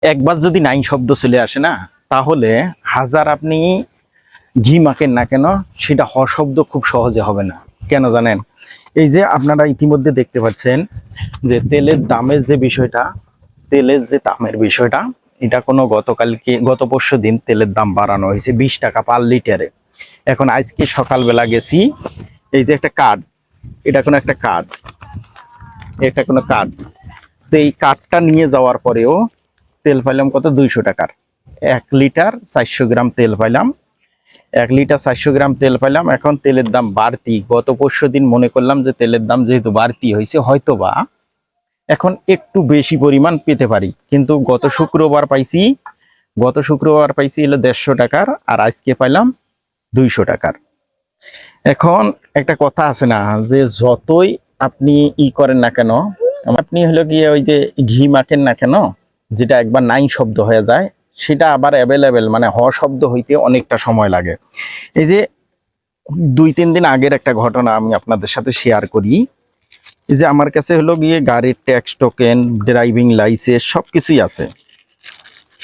একবার যদি নাই শব্দ চলে আসে না, তাহলে হাজার আপনি ঘি মাখেন না কেন, সেটা হ শব্দ খুব সহজে হবে না। কেন জানেন? এই যে আপনারা ইতিমধ্যে দেখতে পাচ্ছেন যে তেলের দামের যে বিষয়টা, তেলের যে দামের বিষয়টা, এটা কোনো গত পরশু দিন তেলের দাম বাড়ানো হয়েছে 20 টাকা পার লিটারে। এখন আজকে সকালবেলা গেছি, এই যে একটা কার্ড, এটা কোনো একটা কার্ড, এটা কোনো কার্ড, তো এই কার্ডটা নিয়ে যাওয়ার পরেও তেল পাইলাম কত, 200 টাকার। 1 লিটার 400 গ্রাম তেল পাইলাম, 1 লিটার 400 গ্রাম তেল পাইলাম। এখন তেলের দাম বাড়তি, গত পরশু দিন মনে করলাম যে তেলের দাম যেহেতু বাড়তি হয়েছে হয়তো বা এখন একটু বেশি পরিমাণ পেতে পারি, কিন্তু গত শুক্রবার পাইছি হলো 150 টাকার, আর আজকে পাইলাম 200 টাকার। এখন একটা কথা আছে না, যে যতই আপনি করেন না কেন, আপনি হলো গিয়ে ওই যে ঘি মাখেন না কেন, যেটা একবার নাই শব্দ হয়ে যায়, সেটা আবার অ্যাভেলেবেল মানে হ শব্দ হইতে অনেকটা সময় লাগে। এই যে 2-3 দিন আগের একটা ঘটনা আমি আপনাদের সাথে শেয়ার করি। এই যে আমার কাছে হলো গিয়ে গাড়ির ট্যাক্স টোকেন, ড্রাইভিং লাইসেন্স সবকিছুই আছে,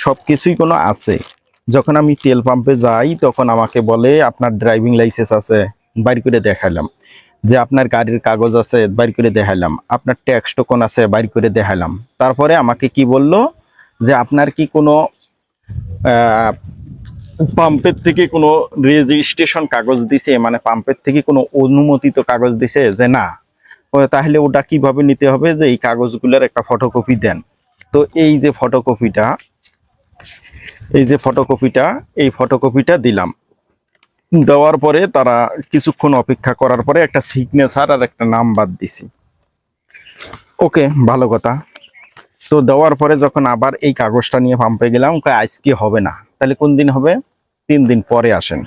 সবকিছুই কোনো আছে। যখন আমি তেল পাম্পে যাই তখন আমাকে বলে আপনার ড্রাইভিং লাইসেন্স আছে, বাইর করে দেখাইলাম। যে আপনার গাড়ির কাগজ আছে, বাইর করে দেখাইলাম। আপনার ট্যাক্স টোকন আছে, বাইর করে দেখাইলাম। তারপরে আমাকে কি বলল, যে আপনার কি কোনো পাম্পের থেকে কোনো রেজিস্ট্রেশন কাগজ দিছে, মানে পাম্পের থেকে কোনো অনুমোদিত কাগজ দিছে, যে না। তাহলে ওটা কিভাবে নিতে হবে, যে এই কাগজগুলোর একটা ফটোকপি দেন। তো এই যে ফটোকপিটা, এই ফটোকপিটা দিলাম। দেওয়ার পরে তারা কিছুক্ষণ অপেক্ষা করার পরে একটা সিগনেচার আর একটা নাম্বার দিছি। ওকে, ভালো কথা। তো দেওয়ার পরে যখন আবার এই কাগজটা নিয়ে পাম্পে গেলাম, আজকে হবে না, তাহলে কোন দিন হবে? 3 দিন পরে আসেন।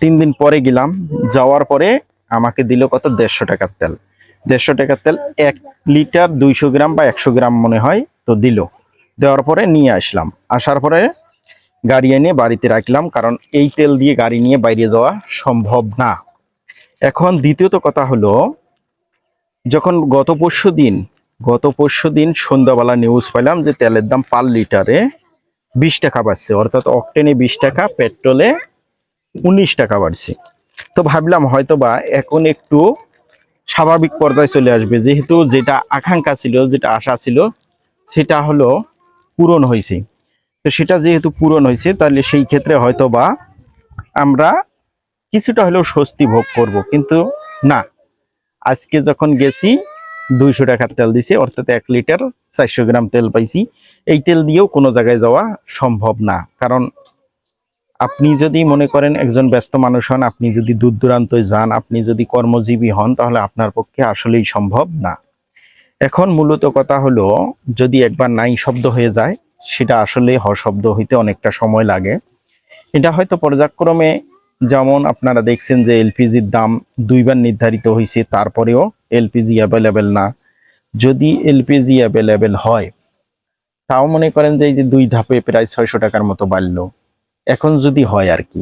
3 দিন পরে গেলাম, যাওয়ার পরে আমাকে দিল কত, 150 টাকার তেল। 150 টাকার তেল 1 লিটার 200 গ্রাম বা 100 গ্রাম মনে হয়, তো দিল। দেওয়ার পরে নিয়ে আসলাম, আসার পরে গাড়ি এনে বাড়িতে রাখলাম, কারণ এই তেল দিয়ে গাড়ি নিয়ে বাইরে যাওয়া সম্ভব না। এখন দ্বিতীয়ত কথা হলো, যখন গত পরশু দিন সন্ধ্যাবেলা নিউজ পেলাম যে তেলের দাম পার লিটারে 20 টাকা বাড়ছে, অর্থাৎ অকটেনে 20 টাকা, পেট্রোলে 19 টাকা বাড়ছে। তো ভাবলাম হয়তো বা এখন একটু স্বাভাবিক পর্যায়ে চলে আসবে, যেহেতু যেটা আকাঙ্ক্ষা ছিল, যেটা আশা ছিল, সেটা হলো পূরণ হয়েছে। তো সেটা যেহেতু পূরণ হয়েছে, তাহলে সেই ক্ষেত্রে হয়তো বা আমরা কিছুটা হলেও স্বস্তি ভোগ করব। কিন্তু না, আজকে যখন গেছি 200 টাকার তেল দিছে, অর্থাৎ 1 লিটার 400 গ্রাম তেল পাইছি। এই তেল দিয়েও কোনো জায়গায় যাওয়া সম্ভব না। কারণ আপনি যদি মনে করেন একজন ব্যস্ত মানুষ হন, আপনি যদি দূর দূরান্তে যান, আপনি যদি কর্মজীবী হন, তাহলে আপনার পক্ষে আসলেই সম্ভব না। এখন মূলত কথা হলো, যদি একবার নাই শব্দ হয়ে যায়, সেটা আসলে হ শব্দ হইতে অনেকটা সময় লাগে। এটা হয়তো পর্যায়ক্রমে, যেমন আপনারা দেখছেন যে এলপিজির দাম 2বার নির্ধারিত হয়েছে, তারপরেও এলপিজি অ্যাভেলেবেল না। যদি এলপিজি অ্যাভেলেবেল হয়, তাও মনে করেন যে এই যে 2 ধাপে প্রায় 600 টাকার মতো বাড়লো, এখন যদি হয় আর কি।